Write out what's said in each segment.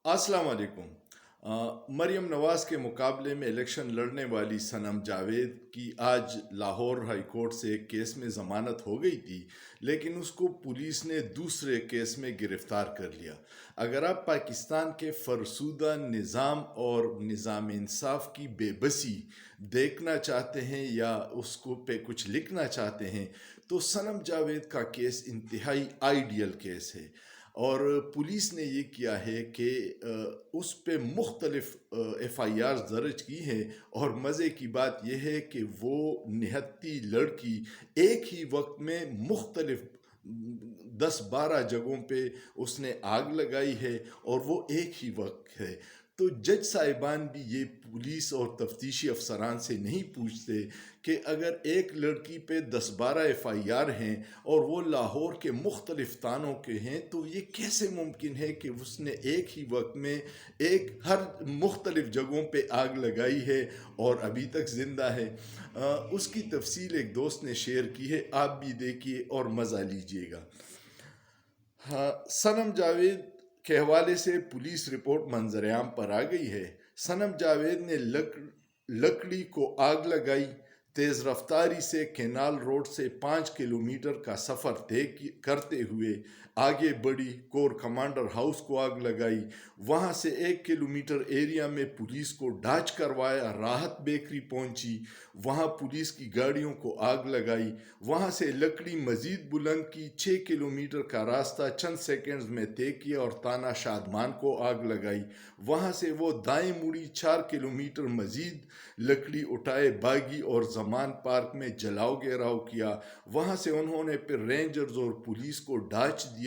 अस्सलाम वालेकुम। मरियम नवाज़ के मुकाबले में इलेक्शन लड़ने वाली सनम जावेद की आज लाहौर हाई कोर्ट से एक केस में ज़मानत हो गई थी, लेकिन उसको पुलिस ने दूसरे केस में गिरफ्तार कर लिया। अगर आप पाकिस्तान के फरसुदा निज़ाम और निज़ाम इंसाफ की बेबसी देखना चाहते हैं या उसको पे कुछ लिखना चाहते हैं, तो सनम जावेद का केस इंतहाई आइडियल केस है। और पुलिस ने ये किया है कि उस पे मुख्तलिफ एफ आई आर दर्ज की हैं। और मज़े की बात यह है कि वो निहत्ती लड़की एक ही वक्त में मुख्तलिफ 10-12 जगहों पे उसने आग लगाई है, और वो एक ही वक्त है। तो जज साहिबान भी ये पुलिस और तफ्तीशी अफसरान से नहीं पूछते कि अगर एक लड़की पे 10-12 एफ आई आर हैं और वो लाहौर के मुख्तलिफ थानों के हैं, तो ये कैसे मुमकिन है कि उसने एक ही वक्त में एक हर मुख्तलिफ जगहों पे आग लगाई है और अभी तक ज़िंदा है। उसकी तफसील एक दोस्त ने शेयर की है, आप भी देखिए और मज़ा लीजिएगा। हाँ, सनम जावेद के हवाले से पुलिस रिपोर्ट मंजरेआम पर आ गई है। सनम जावेद ने लकड़ी को आग लगाई, तेज़ रफ्तारी से केनाल रोड से 5 किलोमीटर का सफ़र तय करते हुए आगे बढ़ी, कोर कमांडर हाउस को आग लगाई। वहाँ से 1 किलोमीटर एरिया में पुलिस को डाच करवाया, राहत बेकरी पहुंची, वहाँ पुलिस की गाड़ियों को आग लगाई। वहाँ से लकड़ी मजीद बुलंद की, 6 किलोमीटर का रास्ता चंद सेकंड्स में तय किया और ताना शादमान को आग लगाई। वहाँ से वो दाएं मुड़ी, 4 किलोमीटर मजीद लकड़ी उठाए भागी और जमान पार्क में जलाओ घेराव किया। वहाँ से उन्होंने फिर रेंजर्स और पुलिस को डाच दिया,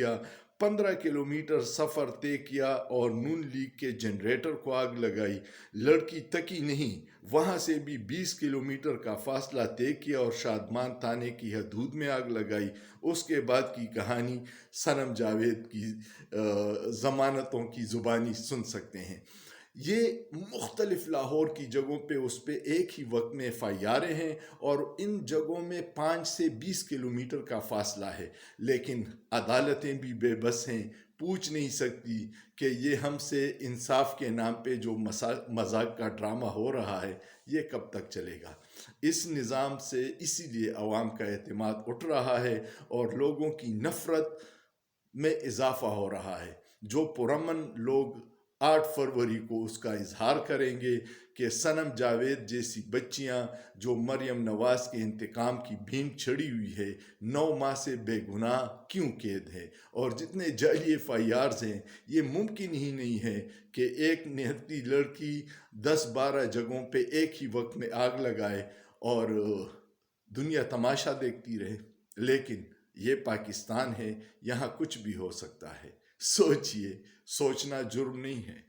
15 किलोमीटर सफ़र तय किया और नून लीग के जनरेटर को आग लगाई। लड़की तकी नहीं, वहाँ से भी 20 किलोमीटर का फासला तय किया और शादमान थाने की हदूद में आग लगाई। उसके बाद की कहानी सनम जावेद की ज़मानतों की ज़ुबानी सुन सकते हैं। ये मुख्तलिफ लाहौर की जगहों पे उस पर एक ही वक्त में एफ आई आरें हैं, और इन जगहों में 5 से 20 किलोमीटर का फासला है। लेकिन अदालतें भी बेबस हैं, पूछ नहीं सकती कि ये हमसे इंसाफ के नाम पे जो मजाक का ड्रामा हो रहा है, ये कब तक चलेगा। इस निज़ाम से इसीलिए अवाम का एतमाद उठ रहा है और लोगों की नफ़रत में इजाफा हो रहा है। जो पुरअमन लोग 8 फरवरी को उसका इजहार करेंगे कि सनम जावेद जैसी बच्चियां जो मरियम नवाज के इंतकाम की भीम छड़ी हुई है, 9 माह से बेगुनाह क्यों कैद है। और जितने जाली एफ आई आर्स हैं, ये मुमकिन ही नहीं है कि एक निहत्ती लड़की 10-12 जगहों पे एक ही वक्त में आग लगाए और दुनिया तमाशा देखती रहे। लेकिन ये पाकिस्तान है, यहाँ कुछ भी हो सकता है। सोचिए, सोचना जुर्म नहीं है।